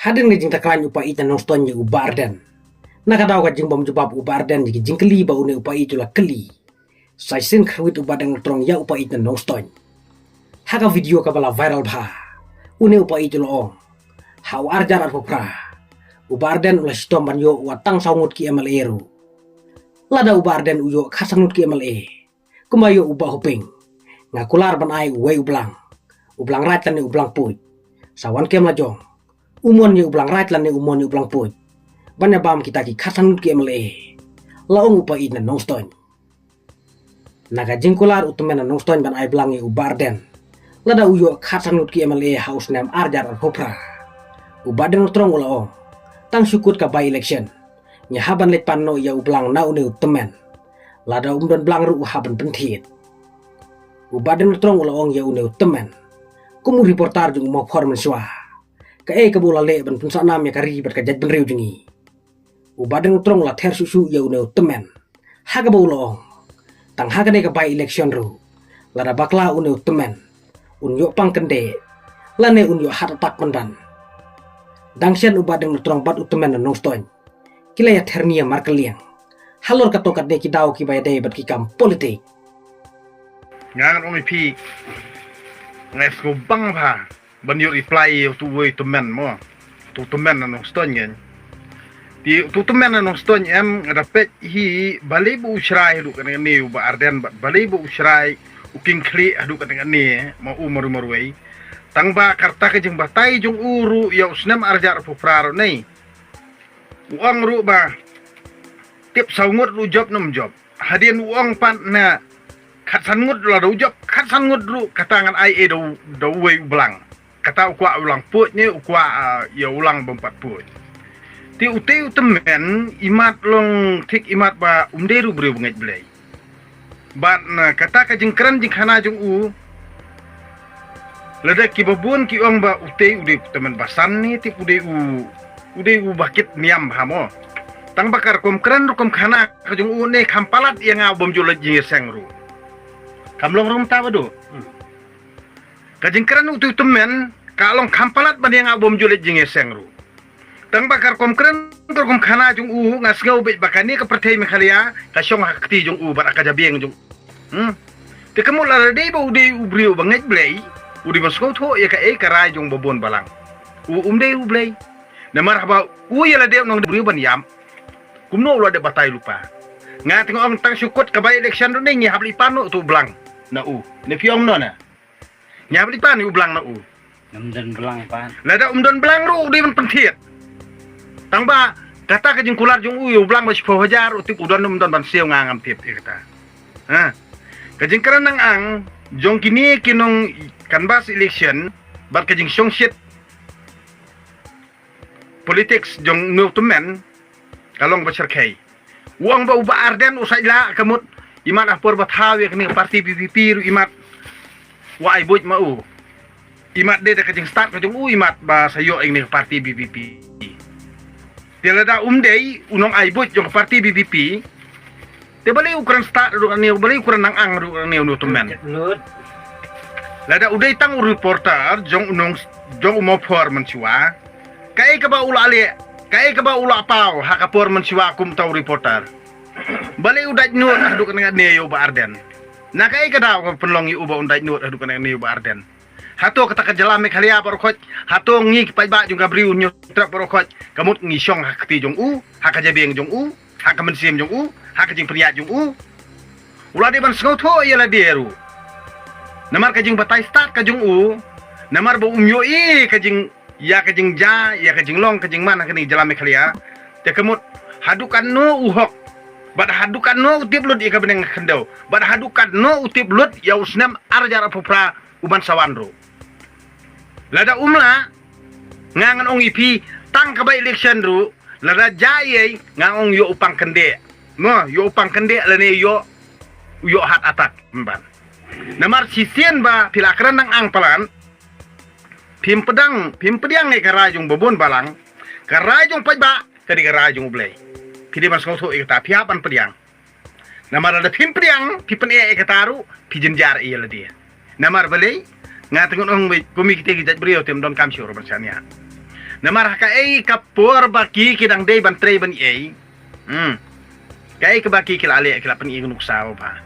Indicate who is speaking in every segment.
Speaker 1: Hadin ngejing takran upa ita nong ston ye uba arden. Nakadaw ka jing bom jubab uba arden ye jing keli ba une upa itu la keli. Sai sin khrwit uba dang trong ya upa ita nong ston. Haka video ka bala viral bha. Une upa itu lo ong. Haw arjar ar popra. Uba arden ula stom ban yo watang saungut ki emal eru. Lada uba arden uyo khasangut ki emal e. Kumayo uba hoping. Ngakular ban ai uwe ublang. Ublang rat lan ublang puj. Sawan kem lajong. Umon ye ublang rat lan umon ye ublang puj. Banya bam kita ki khasangut ki emal e. Laong upa ina nong ston. Naga jingkular utumena nong ston ban ai blang ye uba arden. Lada uyo khasangut ki emal e haus nem arjar ar popra. Uba den trong ula ong. Tang syukut ka by election. Nya haban let panno ya ublang na une utemen. Lada umdon blang ru haban pentit. Uba den trong ula ong ya une utemen. Kumu reportar jung mo formen swa. Ka e ka bula le ban punsa nam ya kari bat ka jaj ben rew jungi. Uba den trong la ther susu ya une utemen. Haga bula ong. Tang haga ne ka by election ru. Lada bakla une utemen. Unyo pang kende. Lane unyo hat atak mendan. Dangsian uba den trong bat utemen nong ston. Kila ya ternia markeliang. Halor ka tokat ne ki daw ki bay day bat ki kam politik.
Speaker 2: Ngang ong ipi ngai sko bang pha ban yo reply tu we to men mo tu men nong ston ngen ti tu men nong ston em rapet hi bali bu usrai du kan ni uba arden bali bu usrai uking kli adu kan ni mo umur wei tangba karta ke jeng batai jung uru ya usnam arjar pufraro nei uang ru ba tip saungut lu job nom job hadin uang pan na khat sangut la do job khat sangut ru katangan ai e do wei blang kata ukwa ulang put ni ukwa ya ulang bompat put ti uteu temen imat long tik imat ba umderu bre bungai blai bat na kata ka jing kran jing khana jung u lada ki babun ki ong ba uteu ude temen basan ni ti ude u bakit niam hamo tang bakar kom kran kom khana ka jung u ne khampalat yang bom jula jing sengru kamlong rum ta badu kajing kran utu temen kalong kampalat ban yang bom julit jing sengru tang bakar kom kran kom khana jung u ngas ngau bet bakani ka perthai me khalia ka syong hakti jung u bar ka jabieng jung te kamul la de bo de ubriu bangai blai udi masko tho ya ka e karai jung bobon balang de u blai na marhaba ya la de nong ubriu ban yam kumno lo de batai lupa ngati ngong tang syukut ka bay election ro ni habli panu tu blang na u ne piong no na nyabli pan u blang na u
Speaker 3: Umdon belang pan.
Speaker 2: Lada umdon belang ru di man pentit. Tang ba kata ka jing kular jung u blang ba 10,000 utip udon umdon ban siu ngangam tip kata. Ha. Ka jing karan nang ang jong kini kinong canvas election bar ka jing song shit politics jong no to men kalong ba serkai. Uang ba uba arden usai la kamut iman apor bathaw ya kini parti PPP ru imat wa ai buj mau imat de ka jing start ka jung imat ba sayo ing ni parti BPP tilada umdei unong ai buj jong parti BPP te bali ukuran start ru ni bali ukuran nang ang ru ni unu temen lada udai tang reporter jong unong jong mo for mensiwa kai ka ba ulale kai ka ba ula pau hakapor mensiwa kum tau reporter bali udat nur adu kan ne yo ba arden na kai ka daw penlong yu ba udat nur adu kan ne yo ba arden hato kata kajalame khalia barokot hato ngi paiba jung gabriu nyu trap barokot kamut ngi syong hakti jong u hakajabieng jong u hakamensim jong u hakajing priya jong u ula de ban sngotho yela deru namar kajing batai start ka jong u namar bo umyo i kajing ya kajing ja ya kajing long kajing mana kani jalame khalia te kamut hadukan no uhok bad hadukan no utip lut ika beneng khendau bad hadukan no utip lut ya usnam arjar apupra uban sawanro lada umla ngangan ong ipi tang ka ba election ru lada jaye ngangong yo upang kende mo yo upang kende lane yo hat atak mban namar sisien ba pilakran nang ang palan pim pedang ne karajung bobon balang karajung pajba kadi karajung blai pidi mas ngotho ikata piapan pediang namar ada pim pedang pipen e ikataru pijin jar iya la dia namar balai ngatengon ong komite kita brio tem don kam syur bersania Namar ka ay kapor baki kidang day bantre ban ay. Kay ka baki kila ali kila pan igunuk saw pa.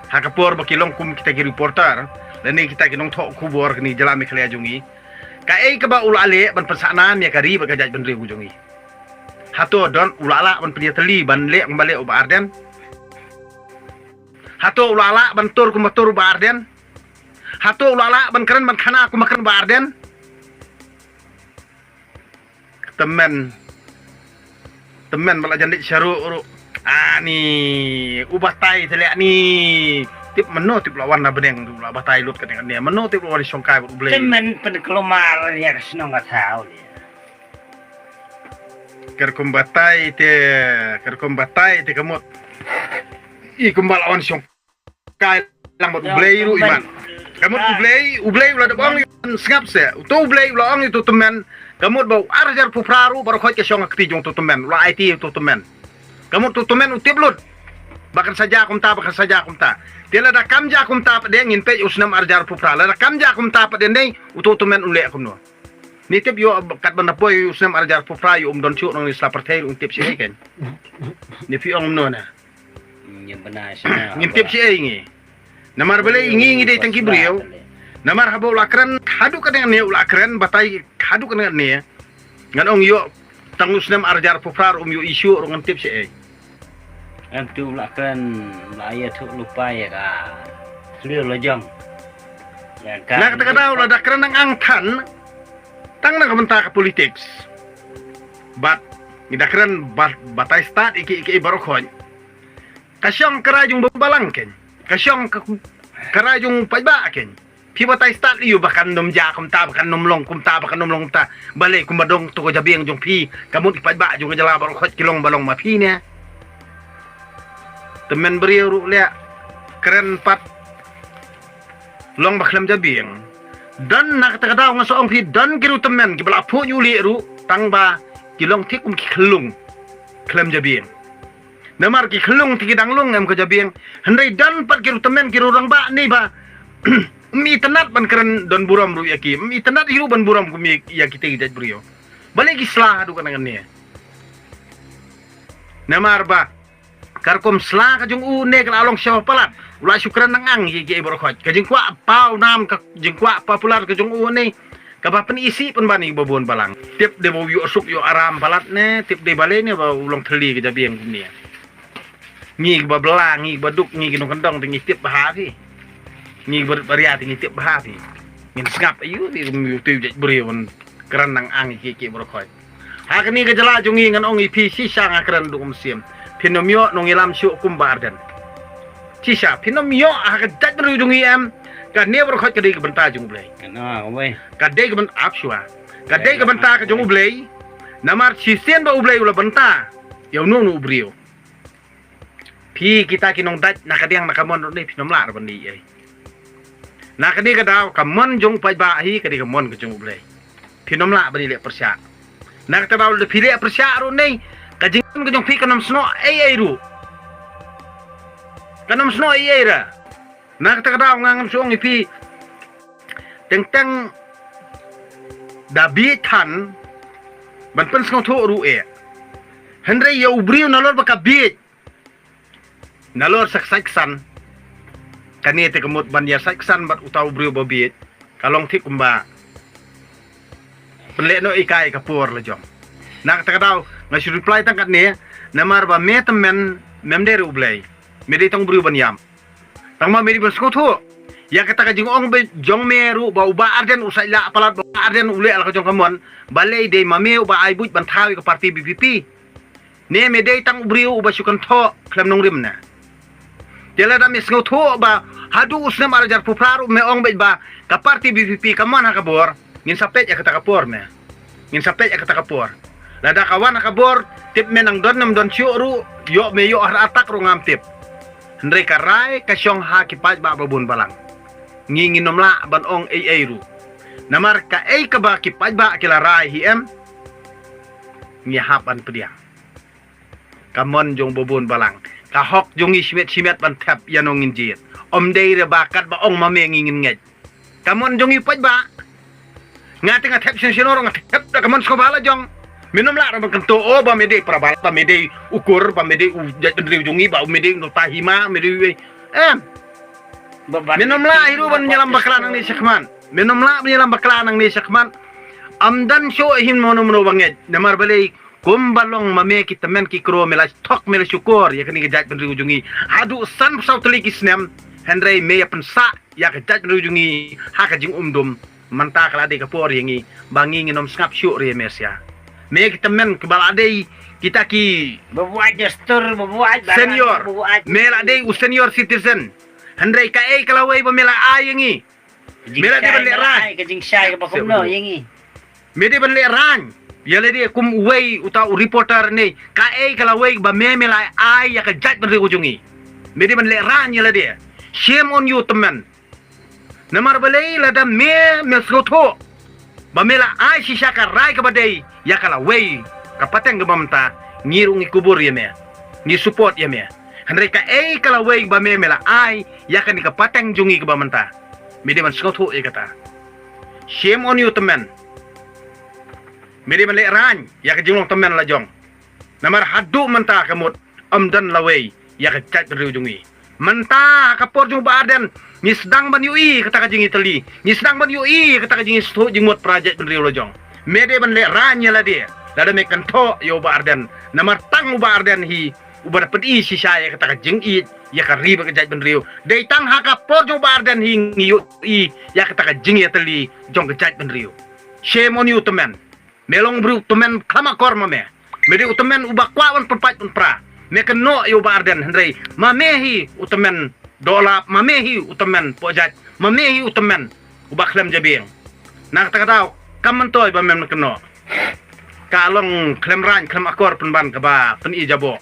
Speaker 2: Ha kapor baki long kum kita ki reporter. Dan ni kita kinong tok kubor ni jalami kala jungi. Kay ka ba ula ali ban pasanan ya kari ba kajaj ban ribu jungi. Hato don ulala ban peniateli ban le balik uba arden. Hato ulala ban tur kumatur uba arden. Hato ulala ban keren ban kana aku makan uba arden. Temen malah jandik syaruk ni ubah tai telek ni tip meno tip lawan na beneng tu ubah tai lut kan dia meno tip lawan songkai bu blei
Speaker 3: temen pen kelomar dia senang nggak tahu dia.
Speaker 2: Ker kombatai te kamut i kumbal lawan songkai lang bu blei ru iman kamut ublei ulah de bang sengap se tu ublei ulah ang itu temen kamut bau arjar pufraru baru khoi ke syong akti jong tu temen ulah IT tu temen kamut tu temen utip lut bahkan saja kumta dia ada kamja kumta pa dia ngin pe usnam arjar pufra la kamja kumta pa dia nei utu temen ule kumno ni tip yo kat banda boy usnam arjar pufra yo don chu nang isla pertai tip si ken ni fi ong no na
Speaker 3: Yang benar sana.
Speaker 2: ngin tip si ngi namar bele ngi dei tangki brio namar habo lakran hadu ka dengan ne ulakran batai hadu ka dengan ne ngan ong yo tangus nam arjar pufrar yo isu ngan tip si
Speaker 3: Antu lakukan laya tu lupa ya ka. Clear lajang. Ya kan.
Speaker 2: Nak kata kau lah dak nang angtan tang nang kementar politik. Bat ida keren batai start iki barokon. Kasyong kerajung balangken. Kasyong kerajung pajbaken. Pi batai start iyo bahkan nom ja kumta bahkan nom long kumta balik kumbadong tu ko jabiang jong pi kamu pajba jong jala barokot kilong balong mapi ne. Temen beriau ru le keren pat long baklam jabiang. Dan nak kata kata ngaso ong pi dan kiru temen ki bala pu yuli ru tangba kilong tikum ki kelung klam jabiang. Namar ki kelung ti kidang lung em ko jabiang. Hendai dan pat kiru temen kiru rang ba ni ba. Mi tenat ban keren don buram ru yaki. Mi tenat hiru ban buram kumi yaki te jaj beriau. Balik islah adu kan ni. Namar ba karkom sla ka jung une ka along syaw palat. Ula syukran nang ang gi barokot. Ka jing kwa pau nam ka jing kwa popular ka jung une. Ka ba pen isi pen bani babon balang. Tip de bo yu suk yu aram palat ne, tip de bale ne ba ulong theli ka jabiang kumi. Ngi ba belang, ngi ba duk, ngi kinong kendong tingi tip bahati. Ngi bariati ngi tip bahati. Ngin skap ayu di yu tu jaj beriau keren nang ang ki barokot. Ha kani ka jala jungi ngan ong ipi sisa ngakran du umsim. Pinomio nong ilam syuk kumbardan. Sisa pinomio ha ka jaj beriau jungi em ka ne barokot ka dei ka benta jung blai.
Speaker 3: Kenapa, boy?
Speaker 2: Ka dei ka benta apsua. Ka dei ka benta ka jung blai. Namar sisen ba ublai ula benta. Yau nu beriau. Pi kita kinong dat nakadiang nakamon ni pinomlar bandi ai. Nakadi ka daw kamon jong pajbahi kadi kamon ka jong ublay. Pinomla bani le persya. Nakata daw le pile persya ro nei kajing ka jong pi kanam sno ai ru. Kanam sno ai ra. Nakata ka daw ngam suong ipi teng dabitan ban pen sno tho ru e. Hendrai ya ubriu nalor bakabit. Nalor saksan kani te kemut bandia saksan bat utau brio babit kalong tik umba penlek no ikai kapur lejong nak takadau ngasi reply tangkat ne namar ba me temen memder ublay medi tang brio banyam tangma medi berskotho ya kata ka jingong be jong meru ba uba arden usai la apalat ba arden ule al ka jong kamon balai de mame uba aibuj bantawi ka parti BPP ne medi tang brio uba syukan tho klam nong rimna Tela da mis ngotho ba hadu usna marajar pupraru me ong ba ka parti BPP ka man kabor ngin sapet ya kata kapor me ngin sapet ya kata kapor lada kawan kabor tip men ang don nam don syuru yo me yo ar atak ru ngam tip hendrai karai ka syong ha ki paj ba babun balang ngingin nomla ban ong ai ru namar ka ai ka ba ki paj ba kilarai him ngi hapan pediang kamon jong babun balang kahok jungi simet ban tap yanong injit om dei re bakat ba ong mame ngingin nget kamon jungi paj ba ngati ngatep senor ngatep da kaman skobala jong minum la ram kento o ba mede prabal ba mede ukur ba mede ujat pendri ujungi ba mede nutahima mede minum la hiru ban nyelam baklan nang ni sekman minum la nyelam baklan nang ni sekman amdan syo hin mono mono banget namar balai kumbalong mame kita men ki kro mela stok mela syukur ya kini gejat pendri ujungi hadu san sau teli kisnem Henry me ya pensa ya gejat pendri ujungi ha ka jing umdum manta kala de kapor yangi bangi nginom skap syuk re mesia me kita men kebal ade kita ki
Speaker 3: Berbuat gestur, berbuat barang,
Speaker 2: senior
Speaker 3: berbuat
Speaker 2: mela ade senior citizen Henry ka kalawai ba mela ayangi mela de ban le ran
Speaker 3: ke jing syai ke bakom no yangi.
Speaker 2: me de ban le ran ya le de kum wei utau reporter ni ka kalawai ba me mela ay ya gejat pendri ujungi me de ban le ran ya le de shame on you teman namar balai lada me skoto bamela ai sisa karai ke badai ya kala wei kapateng ke bamta ngirungi kubur ya me ni support ya me handai ka kala wei ba me mela ai ya kan ka pateng jungi ke bamta me de man skoto e kata shame on you teman me de man le ran ya ka jingong teman la jong namar hadu menta kamut amdan lawei ya ka chat jungi menta kapor jung badan ni sedang ban yui kata ka jingi teli ni sedang ban yui kata ka jingi stu jingmut project ben riu lojong mede ban le ranya la dia lada me kanto yo badan namar tang badan hi ubada pedi si saya kata ka jingi ya ka riba ka jaj ben riu dei tang ha kapor jung badan hi yui ya kata ka jingi teli jong ka jaj ben riu shame on you teman melong bru teman kama korma me mede utemen ubakwa wan perpat pun pra me keno yo badan hendrei mamehi utemen dola mamehi utemen pojat mamehi utemen ubaklam jabing nak takatau kamantoy ba mem keno kalong klem ran klem akor penban ka ba pen i jabo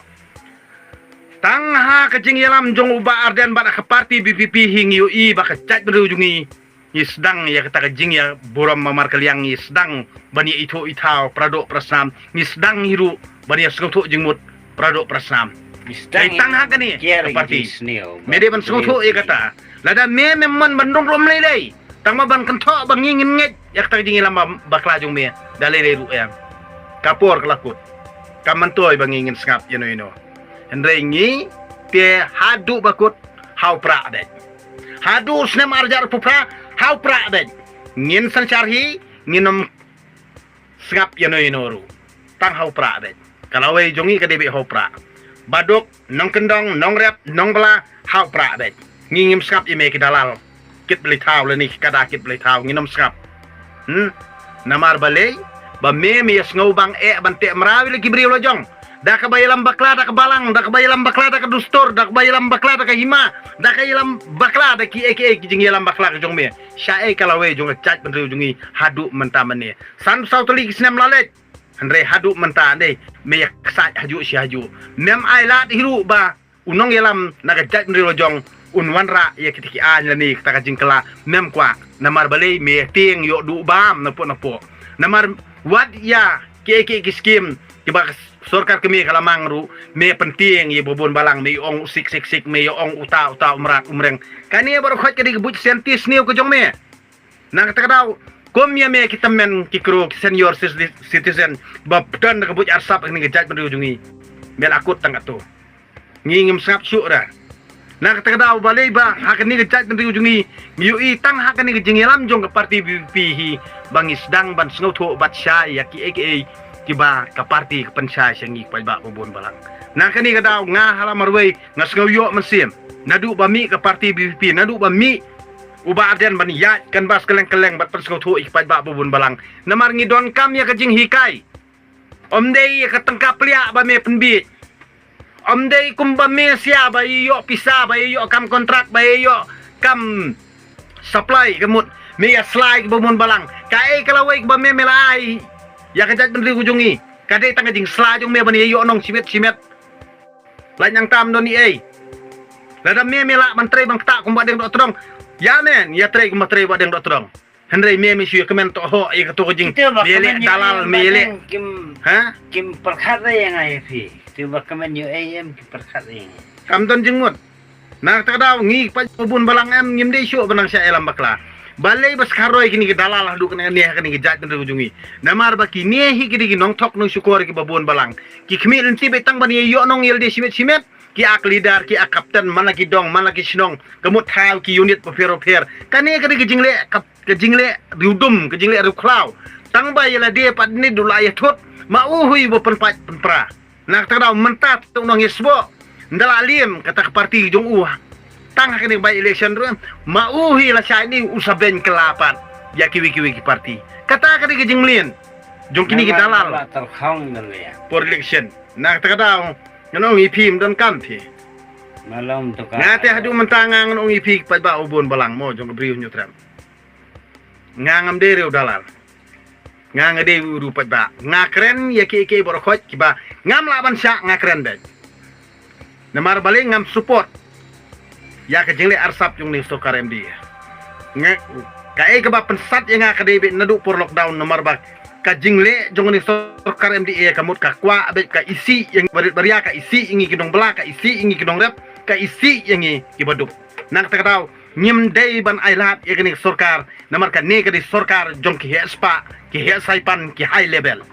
Speaker 2: tangha ka jing yalam jong uba arden ba ka parti BPP hing yu i ba ka chat berujungi ni sedang ya kata ka jing ya borom mamar kaliang ni sedang bani itu itau pradok prasam ni sedang hiru bani skoto jingmut pradok prasam
Speaker 3: Mistang
Speaker 2: tangha ka ni parti
Speaker 3: sneo.
Speaker 2: mede ban skoto e kata lada me memman bandong rom lelei tangma ban kento bangingin nget yak ta jingi lamba bakla jong me dalele ru yang kapor kelakut kamantoy bangingin skap yano ino hendrei ngi te hadu bakut hau pra de hadu snem arjar pupra hau pra de ngin sancharhi nginom skap yano ino ru tang hau pra de kalau we jongi ka debe hau pra baduk nong kendong nong rep nong bela hau pra de ngingim skap ime ki dalal kit beli tau le ni kada kit beli tau nginom skap namar balei ba me yes ngobang ban te merawi lagi beri lojong da ka bayalam bakla da ka balang da ka bayalam bakla da ka dustor da ka bayalam bakla da ka hima da ka yalam bakla da ki ki jing yalam bakla ka jong me sya kalawe jong chat ben jungi hadu menta mene san sau teli kisnem lalet andre hadu menta de me yak sat haju si haju mem ai lat hiru ba unong yalam na ka chat ben lojong unwanra ya kitiki an lani ta ka jingkala mem kwa namar balei me ting yo du bam napo namar wat ya ke skim tiba sorkar kami kalamang ru me penting ye bobon balang me ong sik me ong uta umrat umreng kani baru khot kadi gebut sentis niu ko jong me nang takadaw kom ya me kita men kikro senior citizen babdan gebut arsap ni gejat berujungi mel akut tangkat tu ngingim sap syura nang takadaw balay ba hakan ni gejat berujungi yui tang hakan ni gejingelam jong ke parti BPP hi bangis dang ban sngoto batsya ya ki kiba ka parti ka pensya syangi pa bobon balang na kani ka daw nga halamarway nga sngoyo mensim nadu ba mi ka parti BPP nadu ba mi uba arden ban yat kan bas keleng bat pensgoto pa bobon balang namar ngidon kam ya ka jing hikai omdei ka tengkap lia ba me penbit omdei kum ba me sia ba yo pisa ba yo kam kontrak ba yo kam supply kemut me ya slide bobon balang kai kalawai ba me melai ya kajat bendri ujungi kadai tangga jing slide jong me bani yo nong simet lan yang tam doni lada me mela mantre bang tak kum badeng dok terong ya men ya tre kum tre badeng dok terong hendrei me syu kemen to ho ai to jing mele dalal mele ha
Speaker 3: kim perkhat yang ai fi tu ba kemen yo am kim perkhat yang
Speaker 2: kam don jing mut na ta daw ngi pa bobon balang am ngim dei syu benang sya elam bakla balai bas karoi kini ke dalalah du kena neh kini ke jat kena ujungi namar ba ki nehi kini ke nong tok nong syukur ki babon balang ki khmi lenti betang bani yo nong yel de simet ki ak leader ki ak kapten mana ki dong mana ki sinong kemut thau ki unit per kani kini ke jingle riudum ke jingle ruklau tang ba yela de pad ni dula ya thot ma uhui bo penpat penpra nak tadau mentat tung nong yesbo ndala alim kata ke parti jong tang kini by election ru mauhi la sai ni usaben kelapan ya kiwi parti kata kini ke jinglien jong kini kita dalal
Speaker 3: terkhong dan ya
Speaker 2: for election nak takadau nong ipim dan kampi
Speaker 3: malam tu kan
Speaker 2: ngate hadu mentangang nong ipi pa ba ubon balang mo jong briu nyutram ngangam dere dalal ngang de uru pa ba ngakren ya ke borokot kiba ngam laban sya ngakren deh namar balik ngam support ya ke jingle arsap yung ni stokar MD nge kae ke ba pensat yang ka de nadu por lockdown nomor ba ka jingle jong ni stokar MD ya kamut ka kwa abe ka isi yang baria ka isi ingi kidong bela ka isi ingi kidong rep ka isi yangi kibaduk nak ta tahu nyim dei ban ailat ya ke ni sorkar nomor ka ne ke di sorkar jong ki hespa ki hesaipan ki high level